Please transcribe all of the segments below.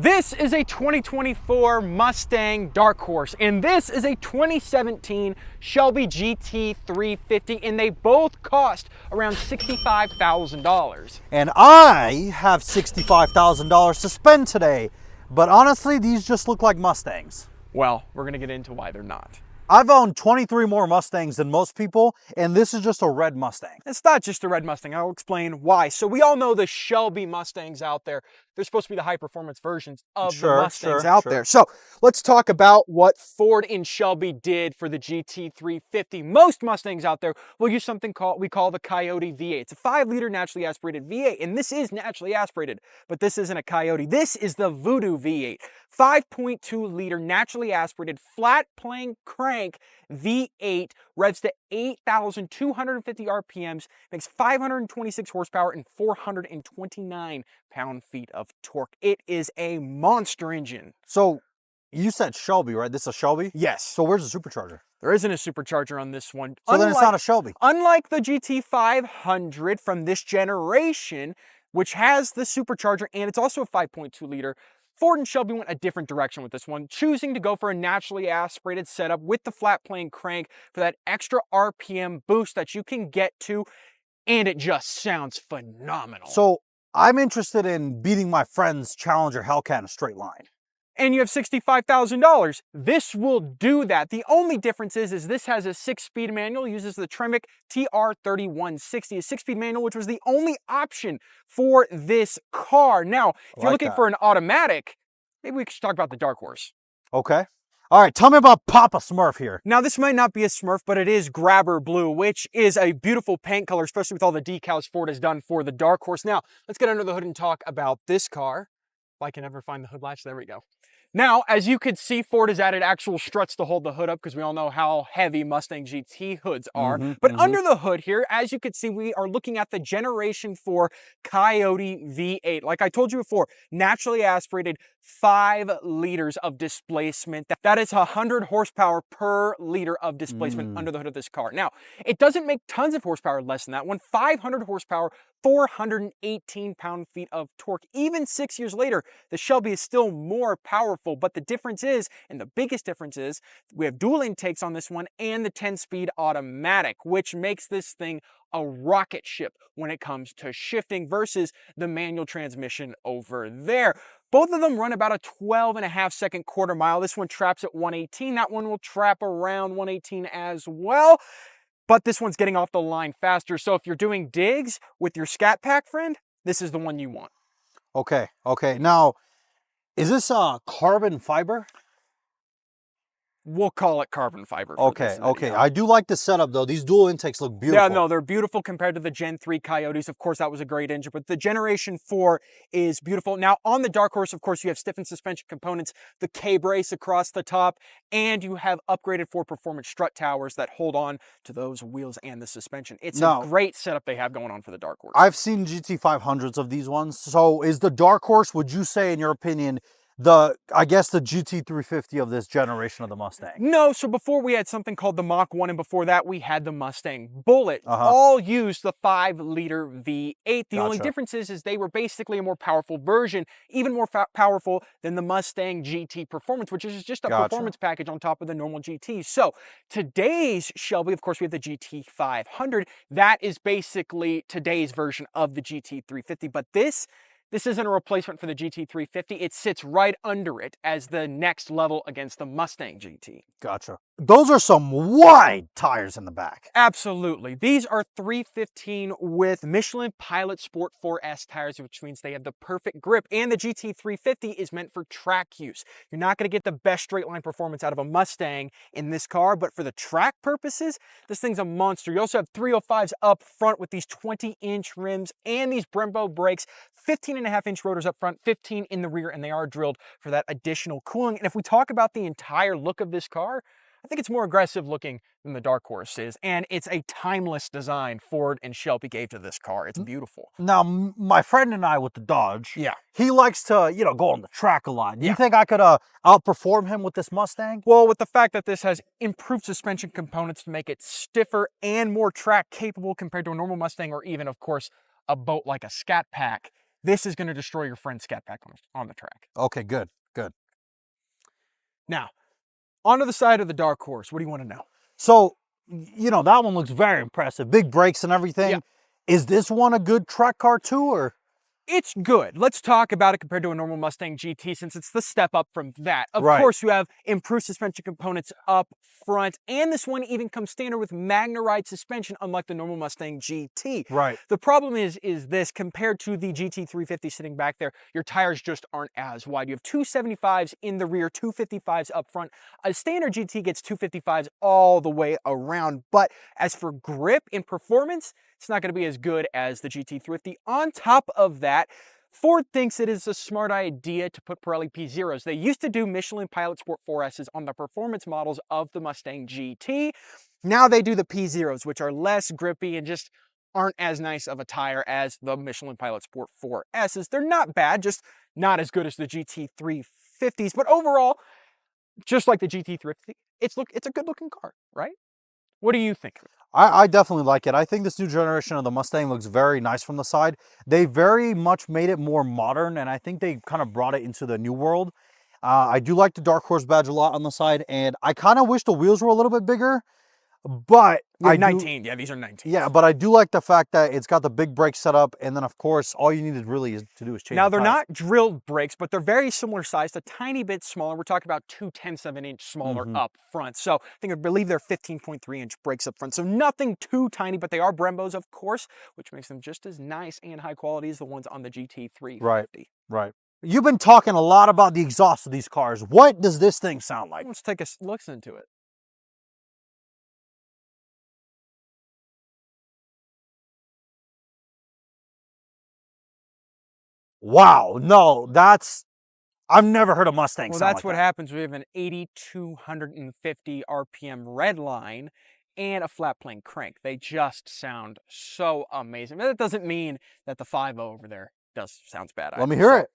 This is a 2024 Mustang Dark Horse, and this is a 2017 Shelby GT350, and they both cost around $65,000. And I have $65,000 to spend today, but honestly, these just look like Mustangs. Well, we're gonna get into why they're not. I've owned 23 more Mustangs than most people, and this is just a red Mustang. It's not just a red Mustang. I'll explain why. So we all know the Shelby Mustangs out there. They're supposed to be the high-performance versions of the Mustangs out there. So let's talk about what Ford and Shelby did for the GT350. Most Mustangs out there will use something we call the Coyote V8. It's a 5-liter naturally aspirated V8, and this is naturally aspirated, but this isn't a Coyote. This is the Voodoo V8. 5.2-liter naturally aspirated flat-plane crank V8, revs to 8,250 RPMs, makes 526 horsepower and 429 pound-feet of torque. It is a monster engine. So you said Shelby, right? This is a Shelby? Yes. So where's the supercharger? There isn't a supercharger on this one. So then it's not a Shelby. Unlike the GT500 from this generation, which has the supercharger and it's also a 5.2-liter, Ford and Shelby went a different direction with this one, choosing to go for a naturally aspirated setup with the flat plane crank for that extra RPM boost that you can get to, and it just sounds phenomenal. So I'm interested in beating my friend's Challenger Hellcat in a straight line. And you have $65,000. This will do that. The only difference is this has a 6-speed manual, uses the Tremec TR3160, a 6-speed manual, which was the only option for this car. Now, if you're looking for an automatic, maybe we should talk about the Dark Horse. Okay. All right, tell me about Papa Smurf here. Now, this might not be a Smurf, but it is Grabber Blue, which is a beautiful paint color, especially with all the decals Ford has done for the Dark Horse. Now, let's get under the hood and talk about this car. If I can ever find the hood latch, there we go. Now, as you could see, Ford has added actual struts to hold the hood up because we all know how heavy Mustang GT hoods are. But under the hood here, as you could see, we are looking at the Generation 4 Coyote V8. Like I told you before, naturally aspirated, 5 liters of displacement. That is 100 horsepower per liter of displacement under the hood of this car. Now, it doesn't make tons of horsepower less than that one. 500 horsepower, 418 pound-feet of torque. Even 6 years later, the Shelby is still more powerful, but the difference is, and the biggest difference is, we have dual intakes on this one and the 10-speed automatic, which makes this thing a rocket ship when it comes to shifting versus the manual transmission over there. Both of them run about a 12.5-second quarter mile. This one traps at 118. That one will trap around 118 as well. But this one's getting off the line faster. So if you're doing digs with your Scat Pack friend, this is the one you want. Okay. Now, is this carbon fiber? We'll call it carbon fiber. Okay. I do like the setup though. These dual intakes look beautiful. Yeah, no, they're beautiful compared to the Gen 3 Coyotes. Of course, that was a great engine, but the Generation 4 is beautiful. Now, on the Dark Horse, of course, you have stiffened suspension components, the K-brace across the top, and you have upgraded Ford Performance strut towers that hold on to those wheels and the suspension. It's a great setup they have going on for the Dark Horse. I've seen GT500s of these ones. So is the Dark Horse, would you say, in your opinion, I guess the GT350 of this generation of the Mustang? No, so before we had something called the Mach 1, and before that we had the Mustang Bullet. All used the 5-liter V8. The only difference is they were basically a more powerful version, even more powerful than the Mustang GT Performance, which is just a performance package on top of the normal GT. So today's Shelby, of course, we have the GT500. That is basically today's version of the GT350, but this isn't a replacement for the GT350. It sits right under it as the next level against the Mustang GT. Gotcha. Those are some wide tires in the back. Absolutely. These are 315 with Michelin Pilot Sport 4S tires, which means they have the perfect grip. And the GT350 is meant for track use. You're not going to get the best straight line performance out of a Mustang in this car, but for the track purposes, this thing's a monster. You also have 305s up front with these 20-inch rims and these Brembo brakes, 15.5-inch rotors up front, 15 in the rear, and they are drilled for that additional cooling. And if we talk about the entire look of this car, I think it's more aggressive looking than the Dark Horse is, and it's a timeless design Ford and Shelby gave to this car. It's beautiful. Now, my friend and I with the Dodge, he likes to, go on the track a lot. Do you think I could outperform him with this Mustang? Well, with the fact that this has improved suspension components to make it stiffer and more track capable compared to a normal Mustang, or even, of course, a boat like a Scat Pack, this is going to destroy your friend's scat pack on the track. Okay, good, good. Now, onto the side of the Dark Horse. What do you want to know? So, you know, that one looks very impressive. Big brakes and everything. Yeah. Is this one a good track car too, or? It's good. Let's talk about it compared to a normal Mustang GT, since it's the step up from that. Of Right. course, you have improved suspension components up front, and this one even comes standard with Magna-Ride suspension, unlike the normal Mustang GT. Right. The problem is this, compared to the GT350 sitting back there, your tires just aren't as wide. You have 275s in the rear, 255s up front. A standard GT gets 255s all the way around, but as for grip and performance, it's not going to be as good as the GT350. On top of that, Ford thinks it is a smart idea to put Pirelli P0s. They used to do Michelin Pilot Sport 4Ss on the performance models of the Mustang GT. Now they do the P0s, which are less grippy and just aren't as nice of a tire as the Michelin Pilot Sport 4Ss. They're not bad, just not as good as the GT350s. But overall, just like the GT350, it's a good looking car, right? What do you think? I definitely like it. I think this new generation of the Mustang looks very nice from the side. They very much made it more modern, and I think they kind of brought it into the new world. I do like the Dark Horse badge a lot on the side, and I kind of wish the wheels were a little bit bigger, but Yeah, 19. Yeah, these are 19. Yeah, but I do like the fact that it's got the big brake setup, and then of course all you needed really to do is change. Now the they're tires. not drilled brakes, but they're very similar sized, a tiny bit smaller. We're talking about 2/10 of an inch smaller up front. So I believe they're 15.3-inch brakes up front. So nothing too tiny, but they are Brembos, of course, which makes them just as nice and high quality as the ones on the GT350. Right, right. You've been talking a lot about the exhaust of these cars. What does this thing sound like? Let's take a listen to it. Wow, no, I've never heard a Mustang Well, sound that's like what that. happens. We have an 8,250 RPM red line and a flat plane crank. They just sound so amazing. But that doesn't mean that the 5.0 over there sounds bad. Let me hear it.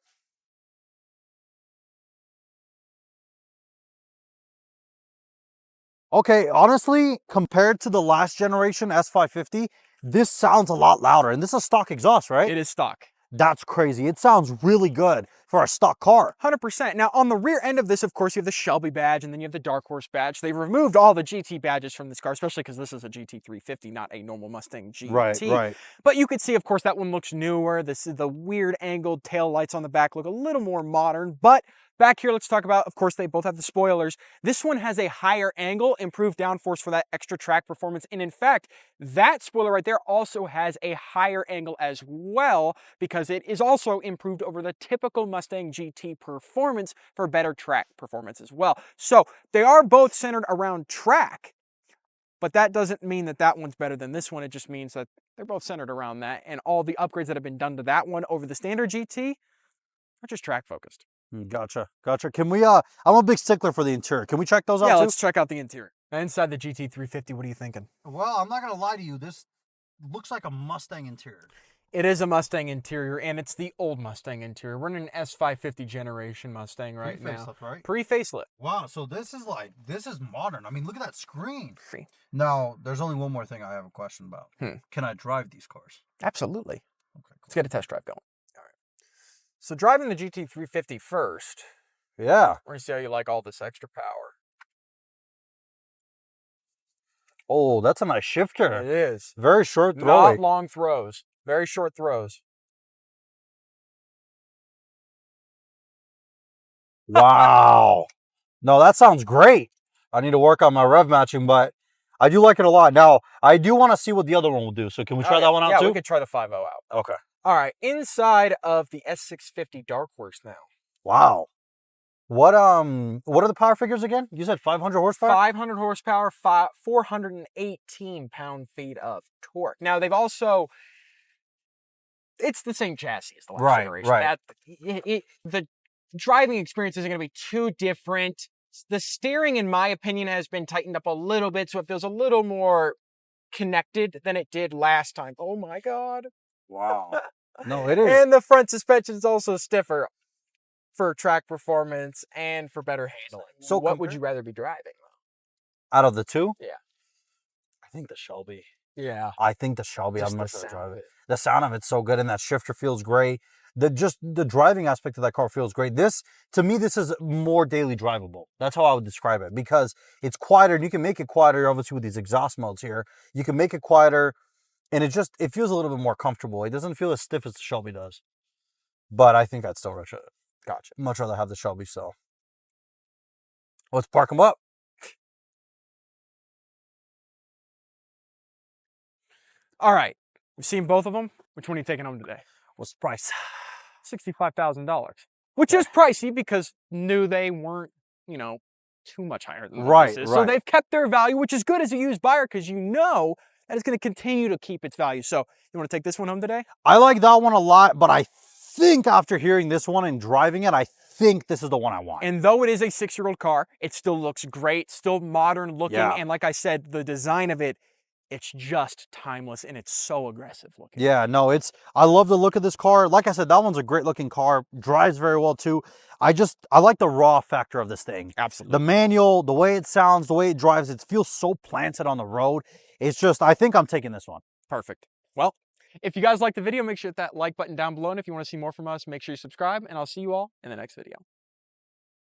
Okay, honestly, compared to the last generation S550, this sounds a lot louder. And this is stock exhaust, right? It is stock. That's crazy. It sounds really good for a stock car. 100%. Now, on the rear end of this, of course, you have the Shelby badge, and then you have the Dark Horse badge. They removed all the GT badges from this car, especially because this is a GT350, not a normal Mustang GT. Right. But you could see, of course, that one looks newer. This is the weird angled tail lights on the back look a little more modern. But back here, let's talk about, of course, they both have the spoilers. This one has a higher angle, improved downforce for that extra track performance. And in fact, that spoiler right there also has a higher angle as well, because it is also improved over the typical Mustang GT performance for better track performance as well. So they are both centered around track, but that doesn't mean that that one's better than this one. It just means that they're both centered around that, and all the upgrades that have been done to that one over the standard GT are just track focused. Gotcha. Can we, I'm a big stickler for the interior. Can we check those out Yeah, too? let's check out the interior. Inside the GT350, what are you thinking? Well, I'm not going to lie to you. This looks like a Mustang interior. It is a Mustang interior, and it's the old Mustang interior. We're in an S550 generation Mustang right now. Pre-facelift, right? Pre-facelift. Wow, so this is modern. I mean, look at that screen. Now, there's only one more thing I have a question about. Can I drive these cars? Absolutely. Okay, cool. Let's get a test drive going. All right. So driving the GT350 first. Yeah. We're going to see how you like all this extra power. Oh, that's a nice shifter. It is. Very short throw. Not long throws. Very short throws. Wow. No, that sounds great. I need to work on my rev matching, but I do like it a lot. Now, I do want to see what the other one will do. So can we try that one out too? Yeah, we could try the 5.0 out. Okay. All right, inside of the S650 Dark Horse now. Wow. What are the power figures again? You said 500 horsepower? 500 horsepower, 418 pound-feet of torque. Now, they've also... It's the same chassis as the last generation. Right. The driving experience isn't going to be too different. The steering, in my opinion, has been tightened up a little bit, so it feels a little more connected than it did last time. Oh my God. Wow. No, it is. And the front suspension is also stiffer for track performance and for better handling. So what would you rather be driving? Out of the two? Yeah. I think the Shelby. Yeah. I think the Shelby. Just I'm the much rather sound drive of it. The sound of it's so good, and that shifter feels great. just the driving aspect of that car feels great. This, to me, this is more daily drivable. That's how I would describe it, because it's quieter, and you can make it quieter, obviously, with these exhaust modes here. You can make it quieter, and it feels a little bit more comfortable. It doesn't feel as stiff as the Shelby does. But I think I'd still much rather have the Shelby, so let's park them up. All right, we've seen both of them. Which one are you taking home today? What's the price? $65,000, which is pricey because knew they weren't, you know, too much higher than Right, this is. right. So they've kept their value, which is good as a used buyer because you know that it's going to continue to keep its value. So you want to take this one home today? I like that one a lot, but I think after hearing this one and driving it, I think this is the one I want. And though it is a 6-year-old car, it still looks great, still modern looking. Yeah. And like I said, the design of it, it's just timeless and it's so aggressive looking. Yeah, no, I love the look of this car. Like I said, that one's a great looking car, drives very well too. I like the raw factor of this thing. Absolutely. The manual, the way it sounds, the way it drives, it feels so planted on the road. It's just, I think I'm taking this one. Perfect. Well, if you guys like the video, make sure to hit that like button down below. And if you want to see more from us, make sure you subscribe, and I'll see you all in the next video.